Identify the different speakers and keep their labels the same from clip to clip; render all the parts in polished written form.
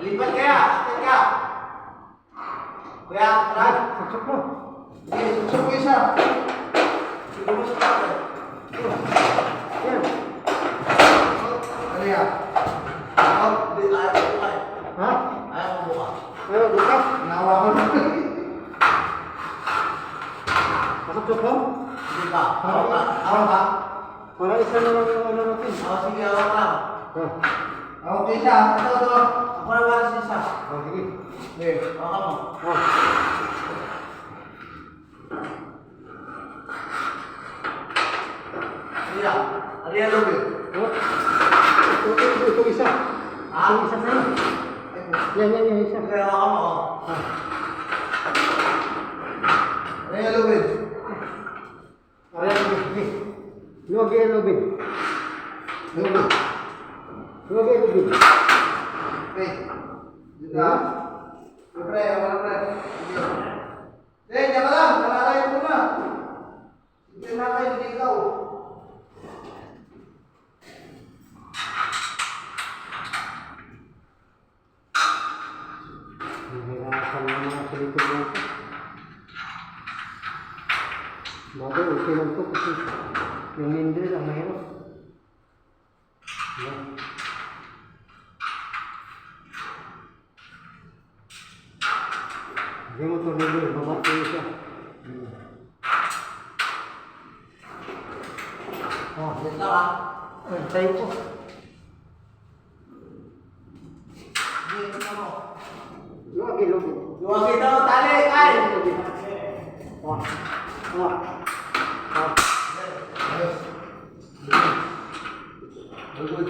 Speaker 1: Lipat kaya, teka. Kuya, tara.
Speaker 2: Suksok mo.
Speaker 1: Sige, suksok mo isa. Sige mo sa tayo.
Speaker 2: Yan.
Speaker 1: Ano yan? Ayaw mo buka.
Speaker 2: Ha?
Speaker 1: Ayaw mo buka.
Speaker 2: Ayaw, buka.
Speaker 1: Nawa ko na.
Speaker 2: Suksok mo?
Speaker 1: Hindi pa. Hawak ka. Hawak ka.
Speaker 2: Para isa na lang yung ano natin.
Speaker 1: Sige, hawak lang. Hawak ka isa. Ito. Ako na wala si isa.
Speaker 2: Sige.
Speaker 1: Sige, hawak mo. Ariya Lubin.
Speaker 2: Ito isa. Ito isa na yun. Yan, isa.
Speaker 1: Kaya hawak mo. Ariya Lubin.
Speaker 2: Luwag yan, Lubin.
Speaker 1: Lubin.
Speaker 2: Luwag yan, Lubin.
Speaker 1: Okay. Dito ha. Pre, wala pre. Diyan ka lang. Nakalayo ko na. Sige na kayo, hindi ikaw.
Speaker 2: Nahirapan na mga salitong mo ito. Bagay, okay lang ito kasi yung mindre lang mahirap. Yan. Hindi mo ito nilo, babat ko siya.
Speaker 1: Dito ha.
Speaker 2: Tayo po.
Speaker 1: Dito mo.
Speaker 2: Luwag yan, Lubin.
Speaker 1: Luwag ito, tali, kay. Ayos. Good.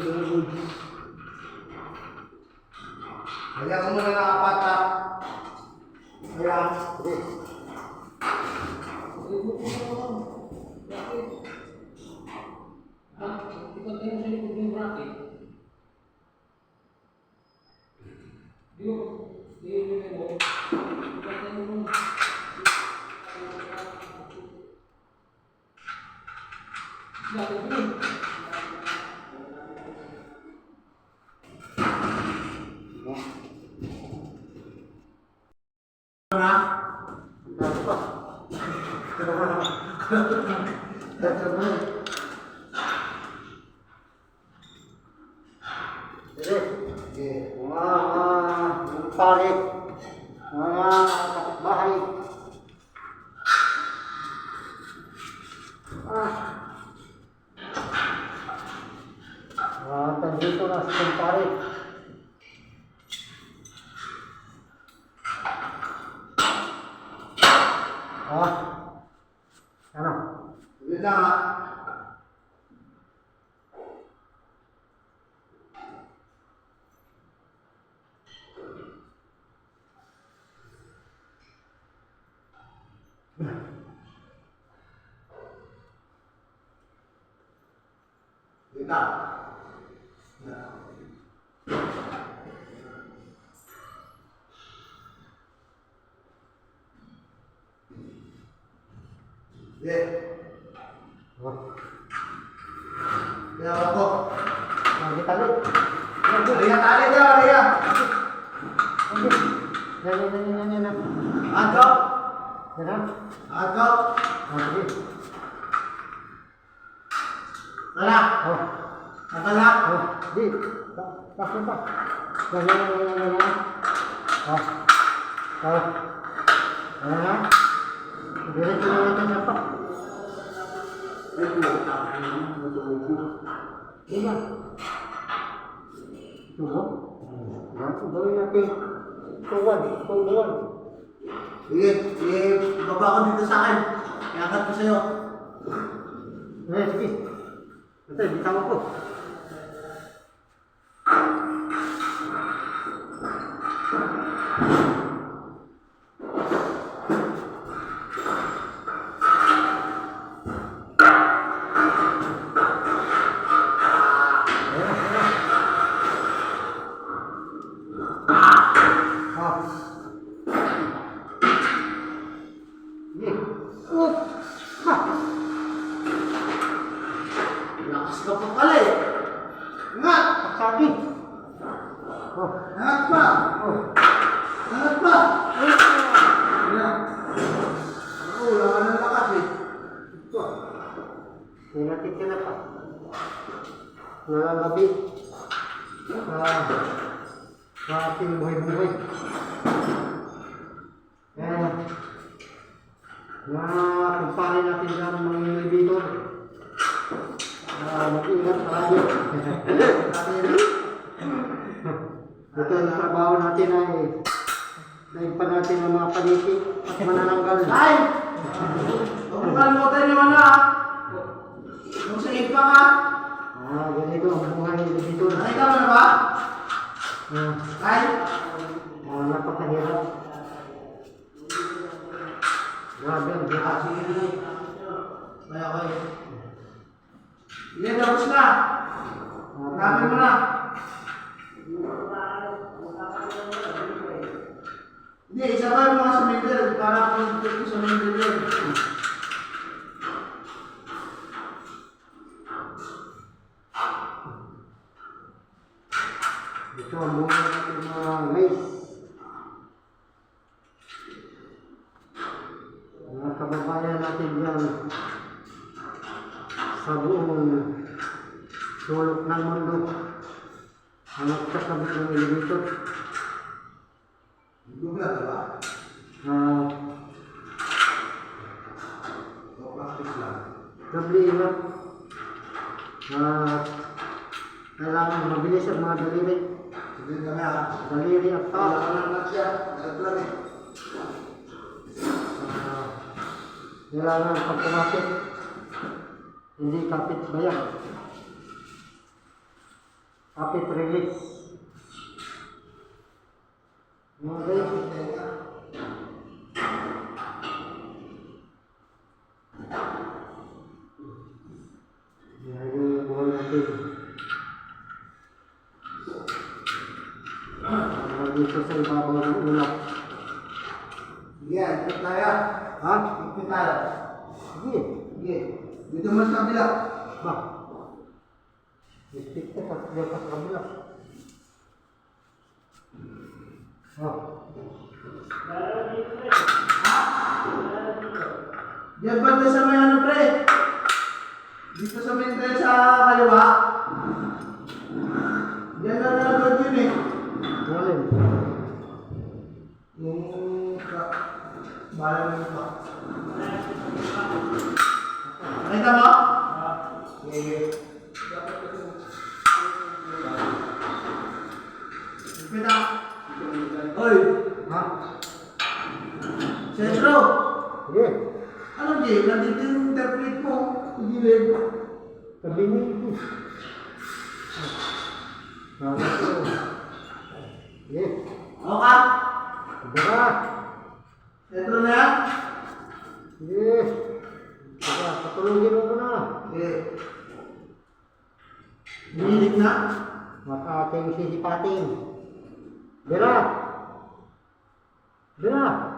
Speaker 1: Lagyan ko muna ng apat ha. Ayan. Mga pare, mga kapitbahay. Dito na sa kumpare. Ano? Sige lang ha. Dito. Kaya ako.
Speaker 2: Tali.
Speaker 1: Riya, tali daw, Riya.
Speaker 2: Yan.
Speaker 1: Anto?
Speaker 2: Yan na.
Speaker 1: Angat ko.
Speaker 2: Sige.
Speaker 1: Tara.
Speaker 2: Oh.
Speaker 1: Natala.
Speaker 2: Oh. Di. Bakit ba? Yan. Oh. Oh. Yan na. Diretso na natin yan pa.
Speaker 1: Ay, puta. Matubo.
Speaker 2: Yan. Subo? Yan. Gawin natin. Tuwan.
Speaker 1: Sige, baba ko dito sa akin. Iangat ko sa'yo.
Speaker 2: Sige. Ito, bitawan ko.
Speaker 1: Lakas ka pa pala eh. Ingat!
Speaker 2: Sabi. Oh.
Speaker 1: Ingat pa!
Speaker 2: Oh.
Speaker 1: Ingat pa! Ayan. Ako, wala ka ng lakas eh.
Speaker 2: Ito. Hinatid ka na pa. Nalalabi. Sa ating buhay-buhay. Kumpare natin dyan mga inhibitor. Mag-ingat tayo. Ito ang trabaho natin ay naigpan natin ang mga paniki at manananggal.
Speaker 1: Ay! Huwag mo kalimutan yung ano ah. Yung sa ipa ka.
Speaker 2: Ganito ang buhay inhibitor.
Speaker 1: Nakita mo na ba? Ay!
Speaker 2: Napakahirap. Grabe ang hirap.
Speaker 1: Sige. Kaya ko eh. Sige, tapos na. Namin mo na. Hindi, isa ba yung mga sumindel para kung ito sumindel yun.
Speaker 2: Ito ang buhay natin mga guys. Mga kababayan natin dyan sa buong sulok ng mundo ang nagkasabit ng elevator.
Speaker 1: Dugla ka ba? O practice lang.
Speaker 2: Doble ingat. Kailangan mabilis ang mga daliri.
Speaker 1: Hindi kami ah.
Speaker 2: Daliri at paa.
Speaker 1: Kailangan lang siya. Naglag eh.
Speaker 2: Kailangan pag kumapit, hindi kapit bayan. Kapit release. Okay. Yan yung buhay natin. Dito sa ibabaw ng ulap.
Speaker 1: Sige, ikot tayo.
Speaker 2: Ha?
Speaker 1: Ikot tayo.
Speaker 2: Sige.
Speaker 1: Sige. Dito mo sa kabila.
Speaker 2: Ba? Istik ka sa kabila.
Speaker 1: Diyan ba tayo sa may ano pre? Dito sa may tayo sa kaliwa. Diyan na nalagod yun eh.
Speaker 2: Walin.
Speaker 1: Yung balang mo ito. Nakita mo? Sige. Kita. Oy!
Speaker 2: Ha?
Speaker 1: Sentro!
Speaker 2: Sige.
Speaker 1: Ano di? Nandito yung interpret mo. Gilid.
Speaker 2: Kabinin ko. Sige.
Speaker 1: O ka?
Speaker 2: Dara.
Speaker 1: Sentro na yan?
Speaker 2: Sige. Sige. Patulungin mo muna.
Speaker 1: Sige. Gilid na?
Speaker 2: At ating sisipatin. Dara. Dara.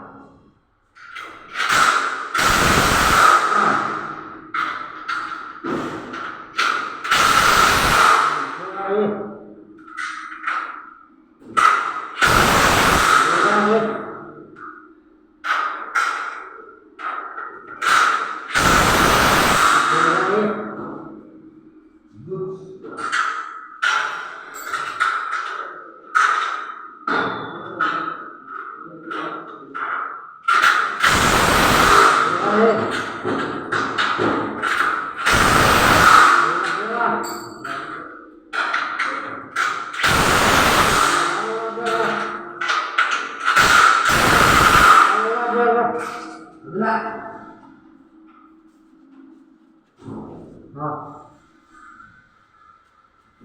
Speaker 1: Kabila.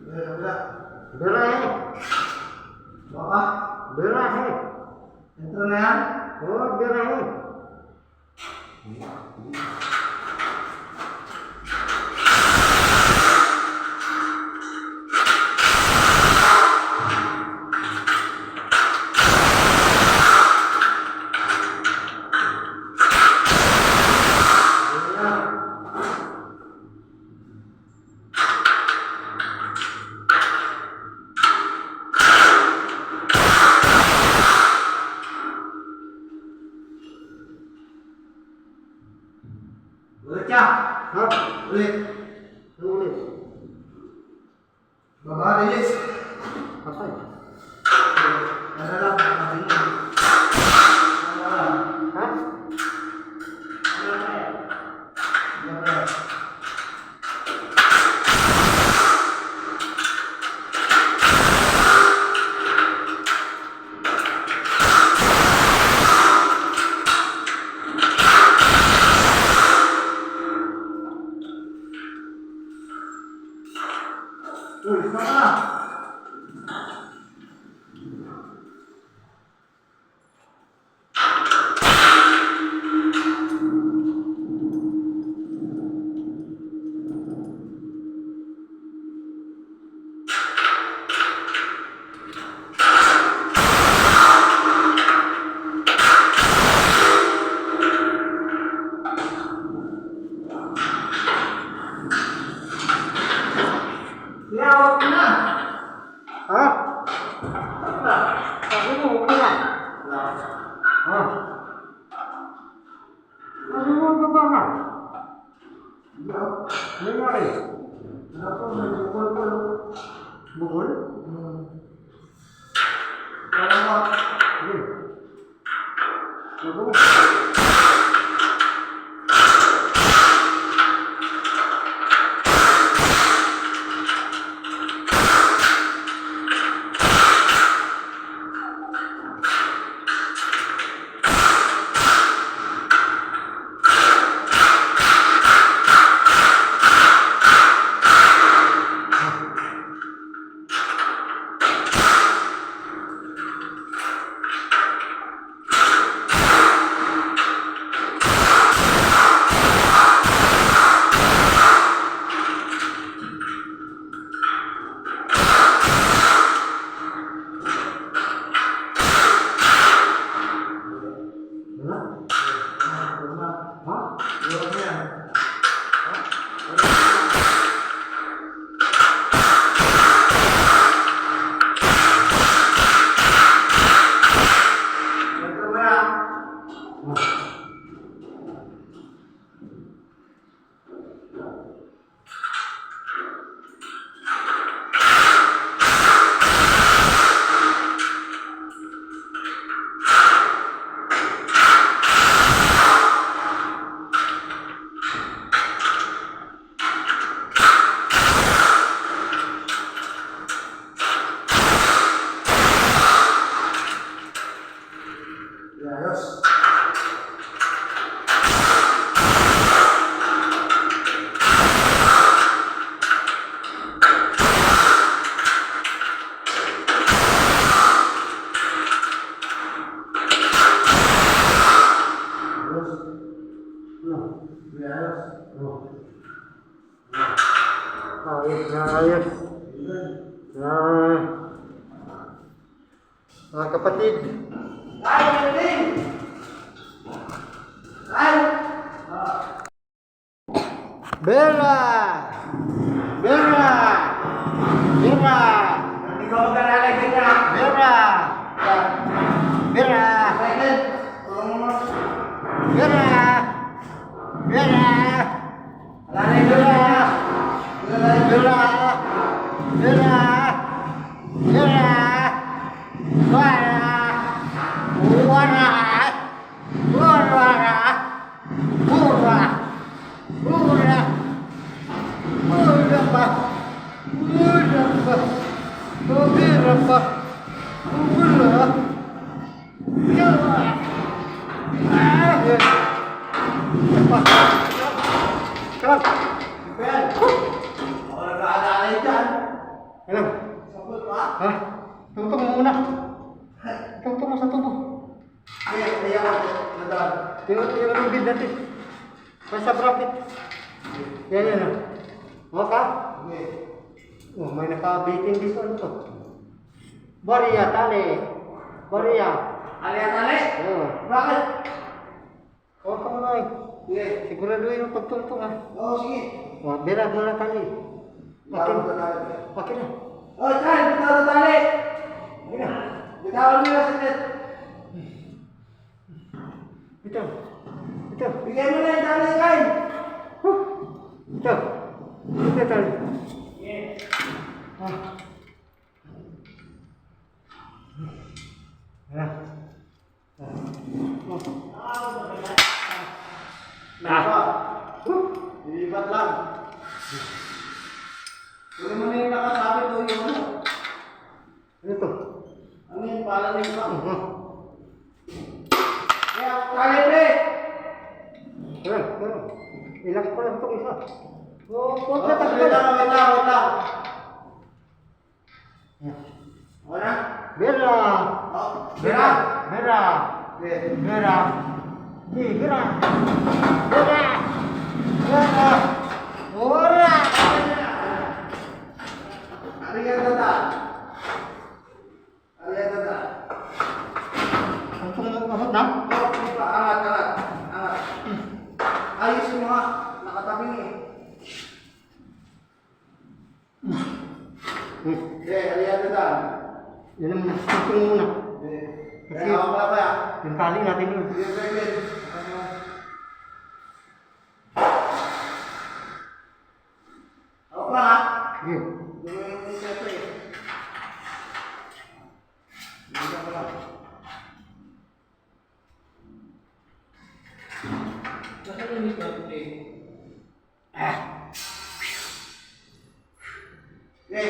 Speaker 1: Kabila.
Speaker 2: Bera hai.
Speaker 1: Bapak,
Speaker 2: Bera hai.
Speaker 1: enter na yan.
Speaker 2: Oh, bera hai.
Speaker 1: Ulit siya.
Speaker 2: Ha?
Speaker 1: Ulit.
Speaker 2: Ulit.
Speaker 1: Baba, release.
Speaker 2: Apa?
Speaker 1: Ano lang, sabi niya. Ano lang.
Speaker 2: Ha?
Speaker 1: Ano lang. Ano lang. Uy, sama. Lawak na.
Speaker 2: Ha? Sabi mo, okay lang. Ha? Sabi mo, baba na. Ano nangyari?
Speaker 1: Ako, may bukol-bukol.
Speaker 2: Bukol?
Speaker 1: Parang ako.
Speaker 2: Sige. Bukol. Ayos. Mga kapatid.
Speaker 1: Ay, magaling! Ay!
Speaker 2: Bella! Bella! Bella!
Speaker 1: Hindi ko mag-alala kita.
Speaker 2: Bella! Bella!
Speaker 1: Michael, tulungan mo.
Speaker 2: Bella! Bella!
Speaker 1: Alalay ko na. Alalay ko na.
Speaker 2: Bella! Bella! Wala! Wala! Wala! Wala! Sean!
Speaker 1: Ben! Ako nag-aalala dyan.
Speaker 2: Ano?
Speaker 1: Sabot pa?
Speaker 2: Ha? Tungtong mo muna. Tungtong mo sa tubo.
Speaker 1: Kaya ako nadaan.
Speaker 2: Tingnan yung bid natin. May sa bracket. Yan. Okay?
Speaker 1: Okay.
Speaker 2: Oh, may nakabitin dito. Ano to? Bariya, tali. Bariya.
Speaker 1: Ali?
Speaker 2: Oo.
Speaker 1: Bakit?
Speaker 2: Huwag ka muna eh.
Speaker 1: Sige.
Speaker 2: Siguraduhin yung pagtungtong ha.
Speaker 1: Oo, sige.
Speaker 2: Oh, birag mo na tali.
Speaker 1: Bitawan mo na.
Speaker 2: Okay na.
Speaker 1: Oh, Chan! Bitawan mo tali!
Speaker 2: Okay na.
Speaker 1: Bitawan mo na saglit.
Speaker 2: Ito. Ito.
Speaker 1: Bigay mo na yung tali, Chan!
Speaker 2: Ito. Ito tali. Ah.
Speaker 1: Lilipat lang. Kung mo na yung nakasabit o yung ano.
Speaker 2: Ano to?
Speaker 1: Ano yung palalim pa?
Speaker 2: Aha.
Speaker 1: Kaya, tali pre!
Speaker 2: Pero. Relax pa lang itong isa. Huwag
Speaker 1: Oh,
Speaker 2: na
Speaker 1: wait lang.
Speaker 2: takpan.
Speaker 1: O na?
Speaker 2: Bera.
Speaker 1: Oh, Bira!
Speaker 2: Bera.
Speaker 1: Okay.
Speaker 2: Bera. Di, bera. Bera. Bera. Ora.
Speaker 1: Ariyan tata.
Speaker 2: Ang pumabot na?
Speaker 1: Oh, angat. Ayos yung mga nakatabi niya eh. Okay, ariyan tata.
Speaker 2: Yan ang nagtutulong muna.
Speaker 1: Kaya ako pala kaya.
Speaker 2: Yung tali natin yun.
Speaker 1: Sige. Ako pa ha.
Speaker 2: Sige.
Speaker 1: Yung seto eh. Hindi ko lang. Nasaan yung mic natin eh? Okay.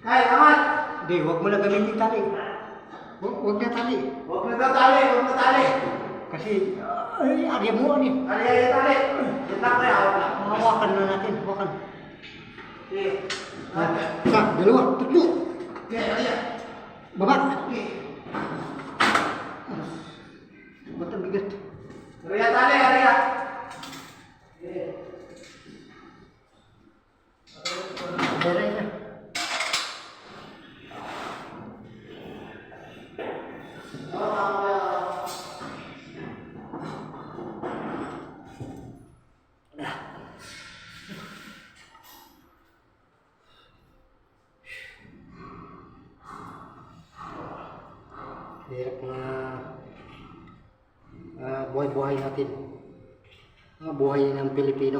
Speaker 1: Kaya, angat!
Speaker 2: Hindi, huwag mo na gamitin tali. Huwag na tali.
Speaker 1: Huwag na tali.
Speaker 2: Kasi, ay, ari mo ani.
Speaker 1: Ari tali. Yan lang kaya, hawak lang.
Speaker 2: Hawakan na natin, hawakan.
Speaker 1: Okay.
Speaker 2: Isa, dalawa, tatlo.
Speaker 1: Okay, ariyan.
Speaker 2: Baba.
Speaker 1: Okay.
Speaker 2: Ba't ang bigat?
Speaker 1: Ariyan tali, ariyan. Okay.
Speaker 2: Beray na. Hirap na buhay-buhay natin. Buhay ng Pilipino.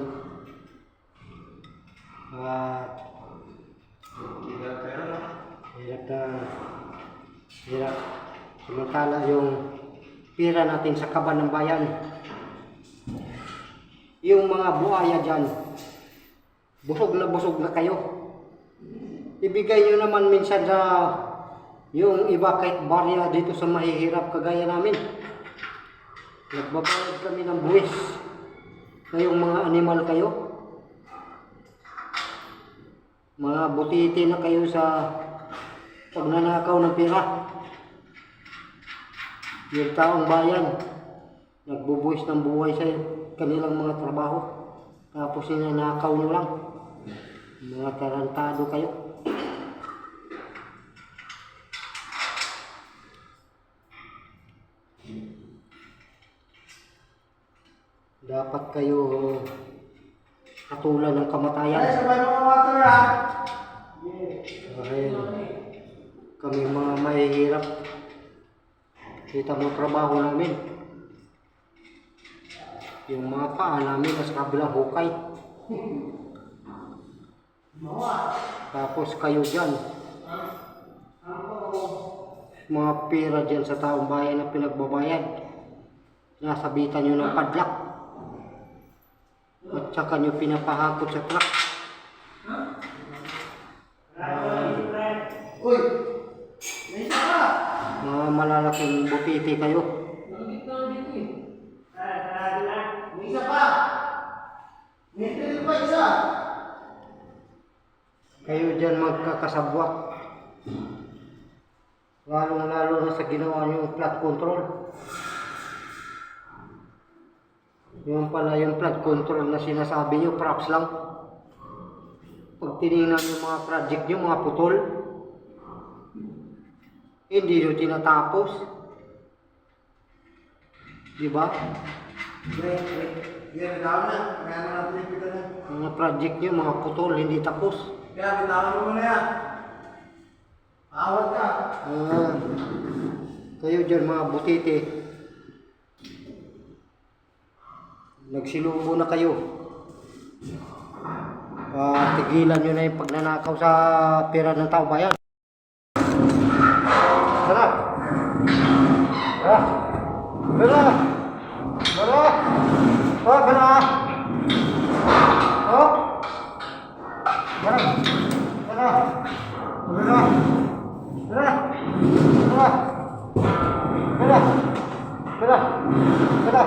Speaker 2: Hirap. Samantala yung pira natin sa kaban ng bayan. Yung mga buhaya dyan, busog na kayo. Ibigay nyo naman minsan sa yung iba kahit barya dito sa mahihirap kagaya namin. Nagbabayad kami ng buwis. Kayong mga animal kayo. Mga butiti na kayo sa pagnanakaw ng pera. Yung taong bayan, nagbubuwis ng buhay sa kanilang mga trabaho. Tapos sinanakaw nyo lang. Mga tarantado kayo. Dapat kayo katulan ng kamatayan.
Speaker 1: Ay, sabay mo mga water ha.
Speaker 2: Dahil kami mga mahihirap. Kita mo trabaho namin. Yung mga paa namin nasa kabilang hukay. Tapos kayo dyan. Mga pera dyan sa taong bayan na pinagbabayad. Nasabitan nyo ng padlock. At saka nyo pinapahakot sa truck.
Speaker 1: Uy! May isa ka!
Speaker 2: Mga malalaking butiti kayo.
Speaker 1: May
Speaker 2: kayo dyan magkakasabwat. Lalong-lalo na sa ginawa niyo yung flood control. Yung pala yung flood control na sinasabi niyo, props lang. Pag tinignan yung mga project niyo, mga putol, hindi nyo tinatapos. Diba?
Speaker 1: Yan, bitawan na. Kaya na natin yung pita na.
Speaker 2: Mga project niyo, mga putol, hindi tapos.
Speaker 1: Kaya, bitawan mo muna yan. Awat ka.
Speaker 2: Kayo dyan mga butite, nagsilubo na kayo. Tigilan nyo na yung pagnanakaw sa pera ng tao bayan. Tara! Tara! Tara! Tara! Oh, tara! Oh! Tara! Tara! Tara! Tara! Tara! Tara! Tara! Tara!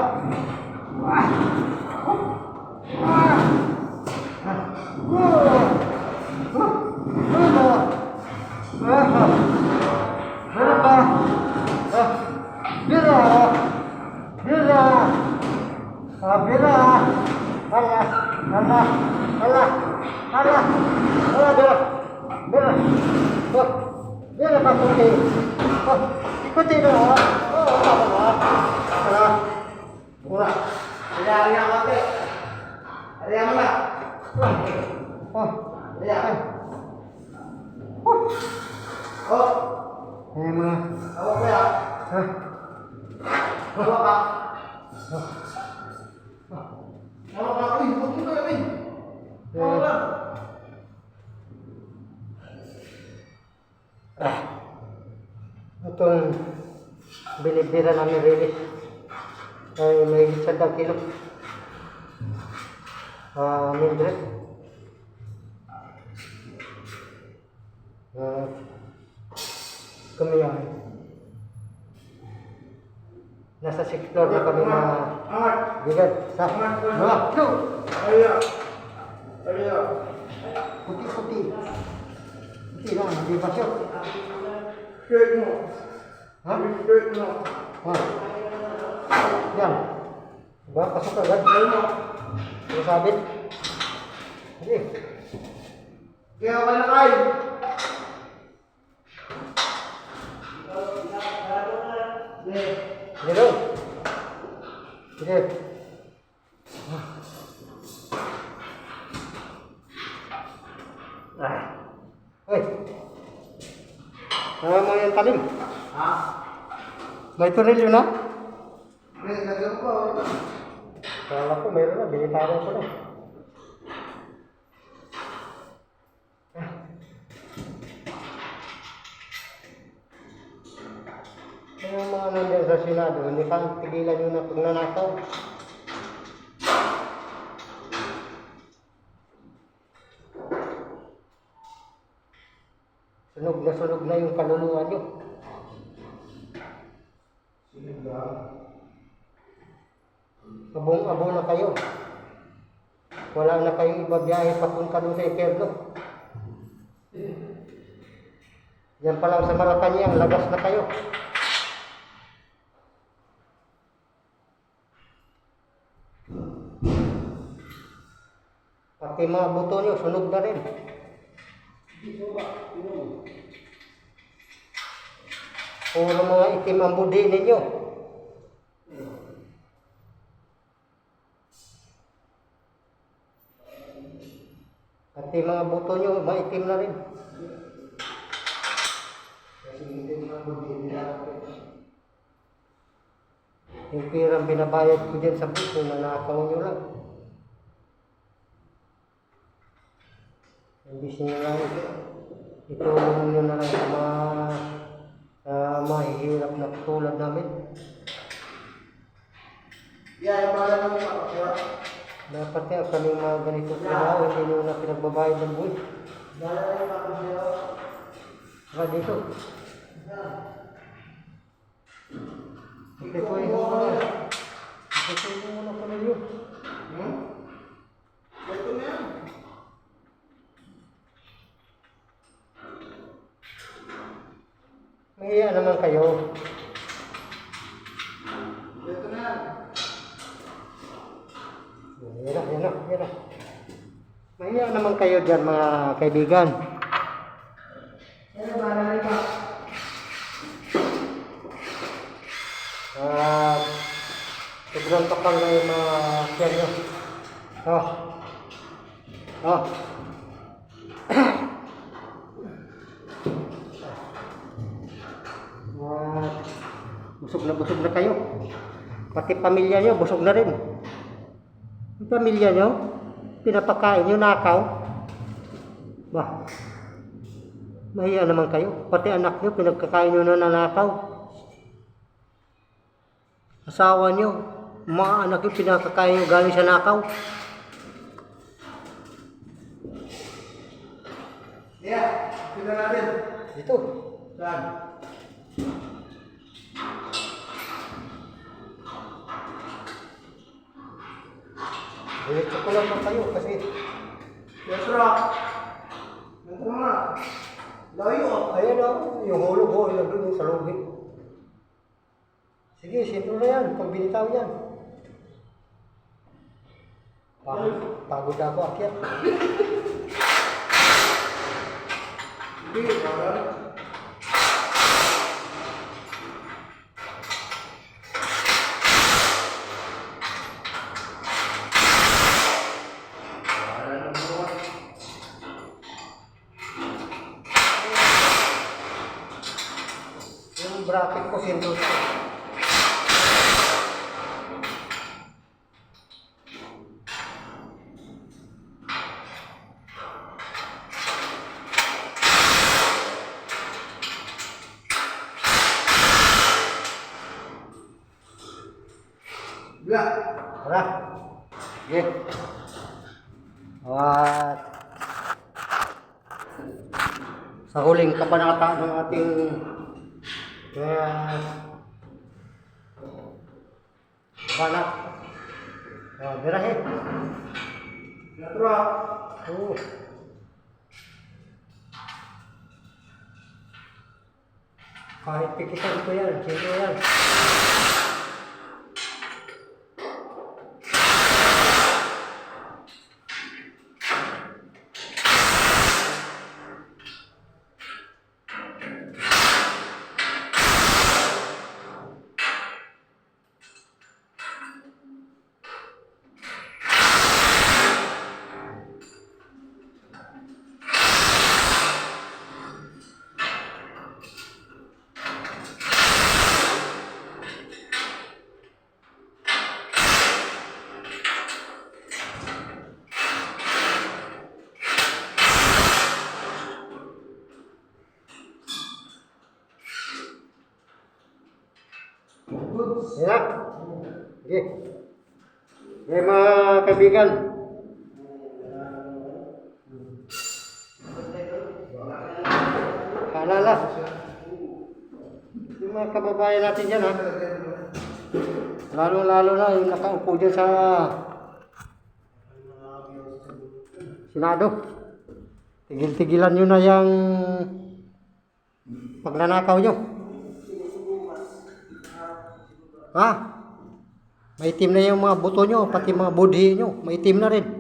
Speaker 2: Ikutin mo.
Speaker 1: Mura. Kaya ka ate. Kaya mo na. Kaya. Oh.
Speaker 2: Ayan mga.
Speaker 1: Awak ko ya. Awak ka. Awak ka. Uy, huwag mo kayo, Win. Awak ka.
Speaker 2: Itong binibira namin release ay may 100 kilo. Mindret. Kami yan. Nasa 6th floor na kami na bigad. Sa mga go!
Speaker 1: Ayo. Ayo.
Speaker 2: Puti-puti. Puti lang, hindi ba siya?
Speaker 1: Straight mo.
Speaker 2: Ha?
Speaker 1: Straight mo.
Speaker 2: Yan. Diba? Pasok agad. Ano sabit? Hindi.
Speaker 1: Kaya ka na kayo.
Speaker 2: Sige doon. Sige. Uy. Tama mo yung talim.
Speaker 1: Ha?
Speaker 2: May turilyo na?
Speaker 1: May nagam ko.
Speaker 2: Kala ko mayroon na. Binitaran ko na. Yung mga nandiyan sa Senado, hindi pa pigilan nyo na pagnanakaw. Sunog na yung kaluluwa nyo. Abong-abo na kayo. Wala na kayong ibabiyahe papunta doon sa Impierno. Yan pa lang sa Malacanang, lagas na kayo. Pati mga buto nyo, sunog na rin. Puro mga itim ang budi ninyo. Pati mga buto nyo, maitim na rin. Yung pirang binabayad ko dyan sa buto, nanakaw nyo lang. Imbis nyo lang, itulong nyo na lang sa mga mahihirap na tulad namin.
Speaker 1: Yan, yung mga naman mga.
Speaker 2: Dapat yan, kaming mga ganito trabaho, hindi nyo na pinagbabayad ng buhay.
Speaker 1: Dala na yung mga.
Speaker 2: Saka dito. Ipituin mo muna. Ipituin mo muna pala yun.
Speaker 1: Ito na yan.
Speaker 2: Mahiya naman kayo.
Speaker 1: Ito na yan.
Speaker 2: Yan na. Mahiya naman kayo dyan mga kaibigan.
Speaker 1: Ano ba na rin ba?
Speaker 2: Sobrang kapal na yung mga share nyo. Busog na kayo. Pati pamilya nyo, busog na rin. Yung pamilya nyo, pinapakain nyo, nakaw. Bah, mahiya naman kayo. Pati anak nyo, pinagkakain nyo na nanakaw. Asawa nyo, mga anak nyo, pinakakain nyo galing sa nakaw.
Speaker 1: Yeah, tignan natin.
Speaker 2: Dito.
Speaker 1: Saan?
Speaker 2: Diretso ko lang kayo kasi
Speaker 1: Yes, Rock. Ito na. Layo.
Speaker 2: ayan o, yung hulog ko, yung doon sa lobby. Sige, sintro na yan, pag binitaw yan. Pagod na ako, akyat.
Speaker 1: Hindi, parang.
Speaker 2: Yung bracket ko, sintro ko.
Speaker 1: Bila.
Speaker 2: Tara. Sige. At sa huling kabanata ng ating banat. Birahe.
Speaker 1: Yes, Rock.
Speaker 2: Oo. Kahit pikitan ko yan, sino yan? Yan. Sige. Okay mga kaibigan. Kaalala. Yung mga kababayan natin dyan ha. Lalo na yung nakaupo dyan sa Senado. Tigil-tigilan nyo na yung pagnanakaw nyo. Ha? Maitim na yung mga buto nyo, pati mga budhi nyo. Maitim na rin.